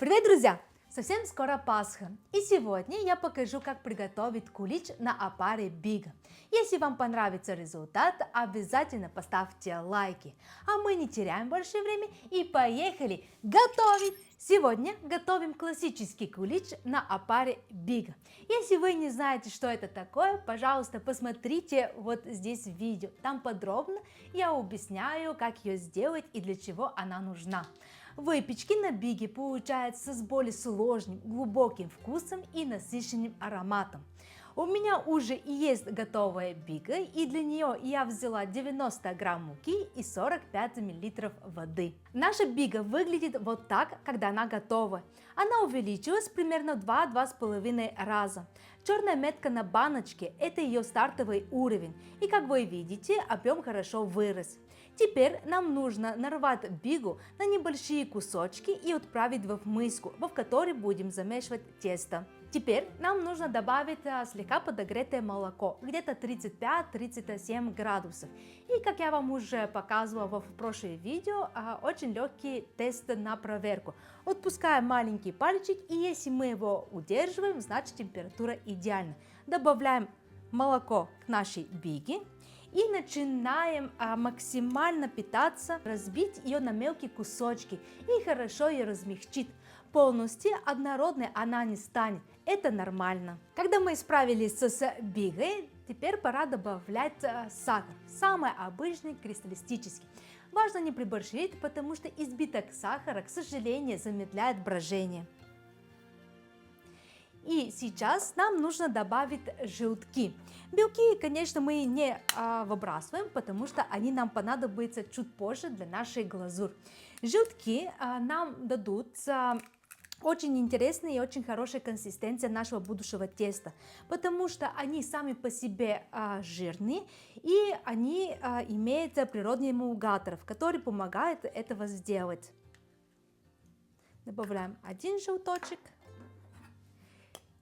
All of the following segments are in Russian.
Привет, друзья! Совсем скоро Пасха, и сегодня я покажу, как приготовить кулич на опаре Бига. Если вам понравится результат, обязательно поставьте лайки. А мы не теряем больше времени и поехали готовить! Сегодня готовим классический кулич на опаре Бига. Если вы не знаете, что это такое, пожалуйста, посмотрите вот здесь видео. Там подробно я объясняю, как ее сделать и для чего она нужна. Выпечки на биге получаются с более сложным, глубоким вкусом и насыщенным ароматом. У меня уже есть готовая бига, и для нее я взяла 90 грамм муки и 45 мл воды. Наша бига выглядит вот так, когда она готова. Она увеличилась примерно в 2-2,5 раза. Черная метка на баночке – это ее стартовый уровень, и как вы видите, объем хорошо вырос. Теперь нам нужно нарвать бигу на небольшие кусочки и отправить в миску, в которой будем замешивать тесто. Теперь нам нужно добавить слегка подогретое молоко, где-то 35-37 градусов. И как я вам уже показывала в прошлом видео, очень легкий тест на проверку. Отпускаем маленький пальчик, и если мы его удерживаем, значит температура идеальна. Добавляем молоко к нашей биге и начинаем максимально питаться, разбить ее на мелкие кусочки и хорошо ее размягчить. Полностью однородной она не станет, это нормально. Когда мы справились с бигой, теперь пора добавлять сахар, самый обычный кристаллистический. Важно не приборщить, потому что избыток сахара, к сожалению, замедляет брожение. И сейчас нам нужно добавить желтки. Белки, конечно, мы не выбрасываем, потому что они нам понадобятся чуть позже для нашей глазурь. Желтки нам дадут очень интересная и очень хорошая консистенция нашего будущего теста, потому что они сами по себе жирные, и они имеют природные эмульгаторы, которые помогают этого сделать. Добавляем один желточек.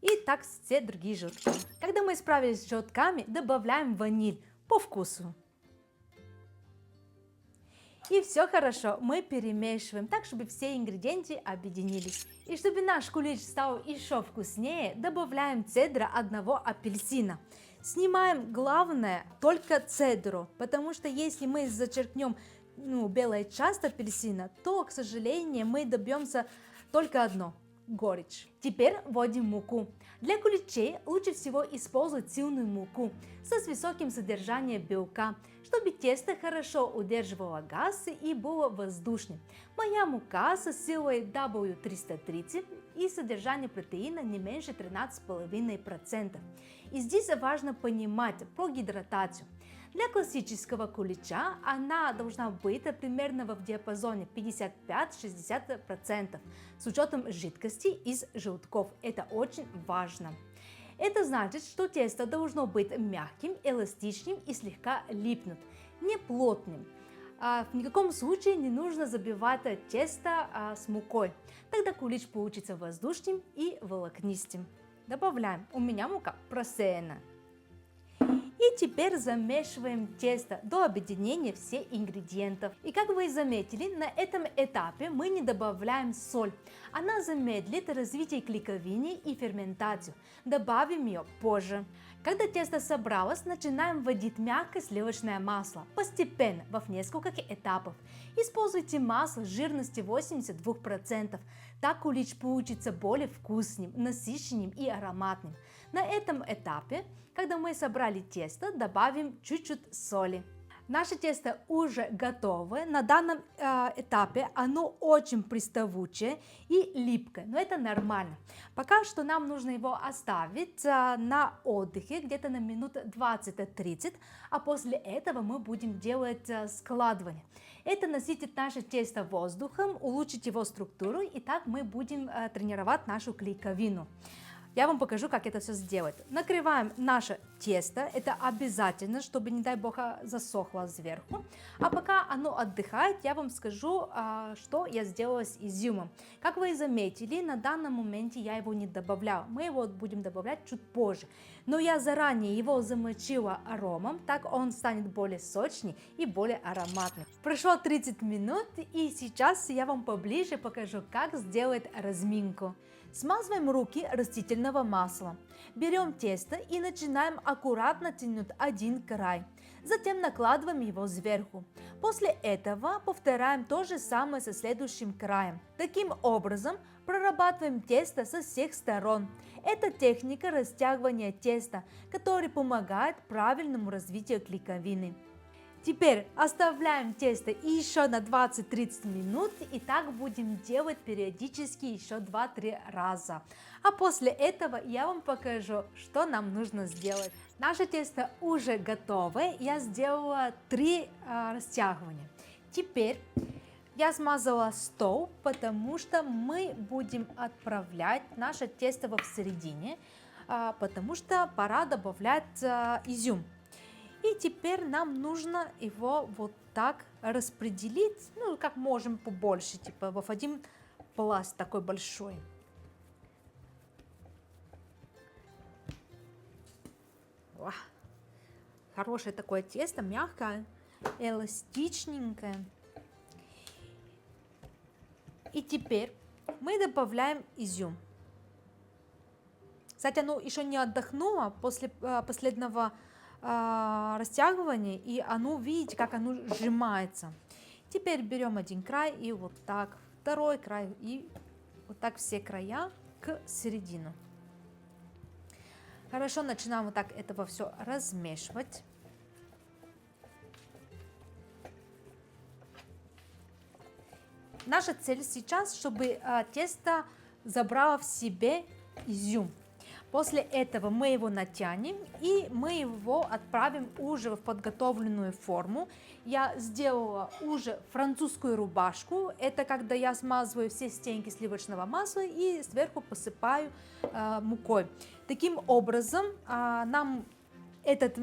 И так все другие желтки. Когда мы справились с желтками, добавляем ваниль по вкусу. И все хорошо, мы перемешиваем так, чтобы все ингредиенты объединились. И чтобы наш кулич стал еще вкуснее, добавляем цедру одного апельсина. Снимаем главное только цедру, потому что если мы зачеркнем белую часть апельсина, то, к сожалению, мы добьемся только одно – горечь. Теперь вводим муку. Для куличей лучше всего использовать сильную муку с высоким содержанием белка, чтобы тесто хорошо удерживало газ и было воздушным. Моя мука с силой W330 и содержание протеина не меньше 13,5%. И здесь важно понимать про гидратацию. Для классического кулича она должна быть примерно в диапазоне 55-60% с учетом жидкости из желтков. Это очень важно. Это значит, что тесто должно быть мягким, эластичным и слегка липнуть, не плотным. В никаком случае не нужно забивать тесто с мукой, тогда кулич получится воздушным и волокнистым. Добавляем, у меня мука просеяна. И теперь замешиваем тесто до объединения всех ингредиентов. И как вы заметили, на этом этапе мы не добавляем соль. Она замедлит развитие клейковины и ферментацию. Добавим ее позже. Когда тесто собралось, начинаем вводить мягкое сливочное масло постепенно, в несколько этапов. Используйте масло жирности 82%. Так кулич получится более вкусным, насыщенным и ароматным. На этом этапе, когда мы собрали тесто, добавим чуть-чуть соли. Наше тесто уже готово. На данном этапе оно очень приставучее и липкое, но это нормально. Пока что нам нужно его оставить на отдыхе где-то на минут 20-30, а после этого мы будем делать складывание. Это насытит наше тесто воздухом, улучшит его структуру, и так мы будем тренировать нашу клейковину. Я вам покажу, как это все сделать. Накрываем наше тесто, это обязательно, чтобы, не дай бог, засохло сверху. А пока оно отдыхает, я вам скажу, что я сделала с изюмом. Как вы заметили, на данном моменте я его не добавляла, мы его будем добавлять чуть позже. Но я заранее его замочила аромом, так он станет более сочный и более ароматный. Прошло 30 минут, и сейчас я вам поближе покажу, как сделать разминку. Смазываем руки растительного масла. Берем тесто и начинаем аккуратно тянуть один край. Затем накладываем его сверху. После этого повторяем то же самое со следующим краем. Таким образом прорабатываем тесто со всех сторон. Это техника растягивания теста, которая помогает правильному развитию клейковины. Теперь оставляем тесто еще на 20-30 минут, и так будем делать периодически еще 2-3 раза. А после этого я вам покажу, что нам нужно сделать. Наше тесто уже готово, я сделала 3 растягивания. Теперь я смазала стол, потому что мы будем отправлять наше тесто в середине, потому что пора добавлять изюм. И теперь нам нужно его вот так распределить, ну, как можем побольше, типа в один пласт такой большой. О, хорошее такое тесто, мягкое, эластичненькое. И теперь мы добавляем изюм. Кстати, оно еще не отдохнуло после последнего растягивания, и оно, видите, как оно сжимается. Теперь берем один край и вот так, второй край, и вот так все края к середину. Хорошо, начинаем вот так этого все размешивать. Наша цель сейчас, чтобы тесто забрало в себе изюм. После этого мы его натянем, и мы его отправим уже в подготовленную форму. Я сделала уже французскую рубашку. Это когда я смазываю все стенки сливочного масла и сверху посыпаю мукой. Таким образом, нам этот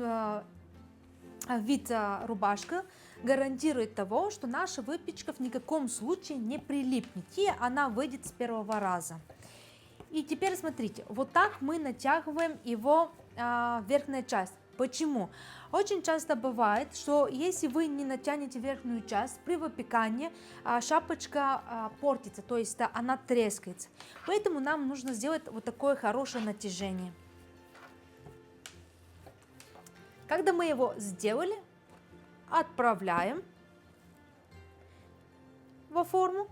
вид рубашка гарантирует того, что наша выпечка в никаком случае не прилипнет, и она выйдет с первого раза. И теперь смотрите, вот так мы натягиваем его верхняя часть. Почему? Очень часто бывает, что если вы не натянете верхнюю часть, при выпекании шапочка портится, то есть она трескается. Поэтому нам нужно сделать вот такое хорошее натяжение. Когда мы его сделали, отправляем во форму.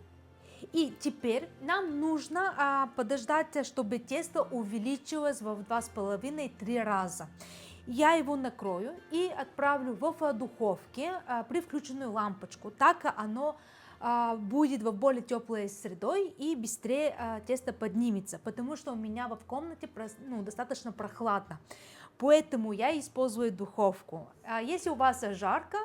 И теперь нам нужно подождать, чтобы тесто увеличилось в 2,5-3 раза. Я его накрою и отправлю в духовке при включенную лампочку. Так оно будет в более теплой средой и быстрее тесто поднимется, потому что у меня в комнате достаточно прохладно. Поэтому я использую духовку. Если у вас жарко,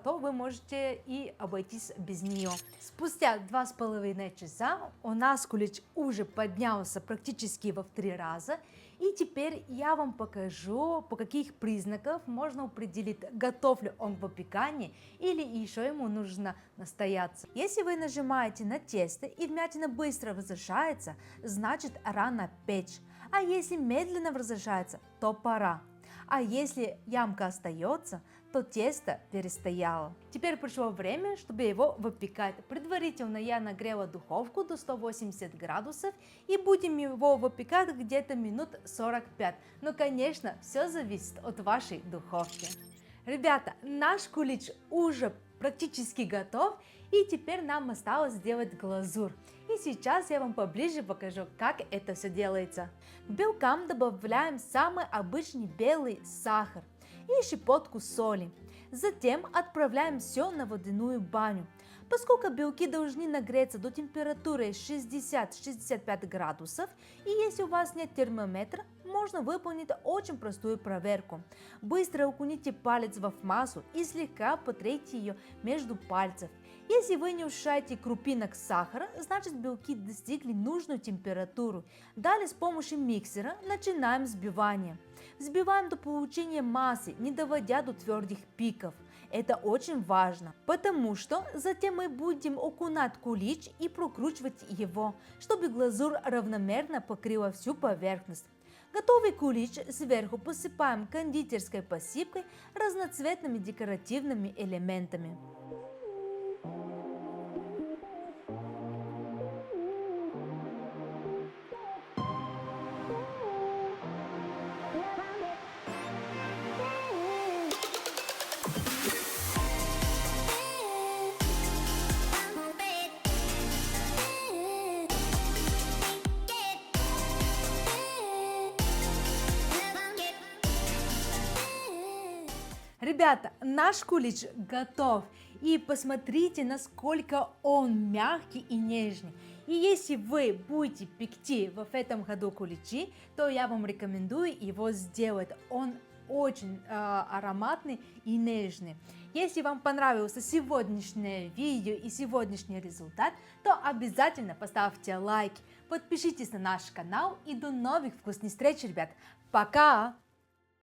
то вы можете и обойтись без нее. Спустя 2,5 часа у нас кулич уже поднялся практически в 3 раза. И теперь я вам покажу, по каких признаков можно определить, готов ли он к выпеканию или еще ему нужно настояться. Если вы нажимаете на тесто и вмятина быстро возвращается, значит рано печь. А если медленно возвращается, то пора. А если ямка остается, то тесто перестояло. Теперь пришло время, чтобы его выпекать. Предварительно я нагрела духовку до 180 градусов и будем его выпекать где-то минут 45. Но, конечно, все зависит от вашей духовки. Ребята, наш кулич уже практически готов, и теперь нам осталось сделать глазурь. И сейчас я вам поближе покажу, как это все делается. К белкам добавляем самый обычный белый сахар и щепотку соли. Затем отправляем все на водяную баню. поскольку белки должны нагреться до температуры 60-65 градусов, и если у вас нет термометра, можно выполнить очень простую проверку. Быстро окуните палец в массу и слегка потрите ее между пальцев. Если вы не ощущаете крупинок сахара, значит белки достигли нужную температуру. Далее с помощью миксера начинаем взбивание. Взбиваем до получения массы, не доводя до твердых пиков. Это очень важно, потому что затем мы будем окунать кулич и прокручивать его, чтобы глазурь равномерно покрыла всю поверхность. Готовый кулич сверху посыпаем кондитерской посыпкой разноцветными декоративными элементами. Ребята, наш кулич готов. И посмотрите, насколько он мягкий и нежный. И если вы будете пекти в этом году куличи, то я вам рекомендую его сделать. Он очень ароматный и нежный. Если вам понравилось сегодняшнее видео и сегодняшний результат, то обязательно поставьте лайк, подпишитесь на наш канал и до новых вкусных встреч, ребят. Пока!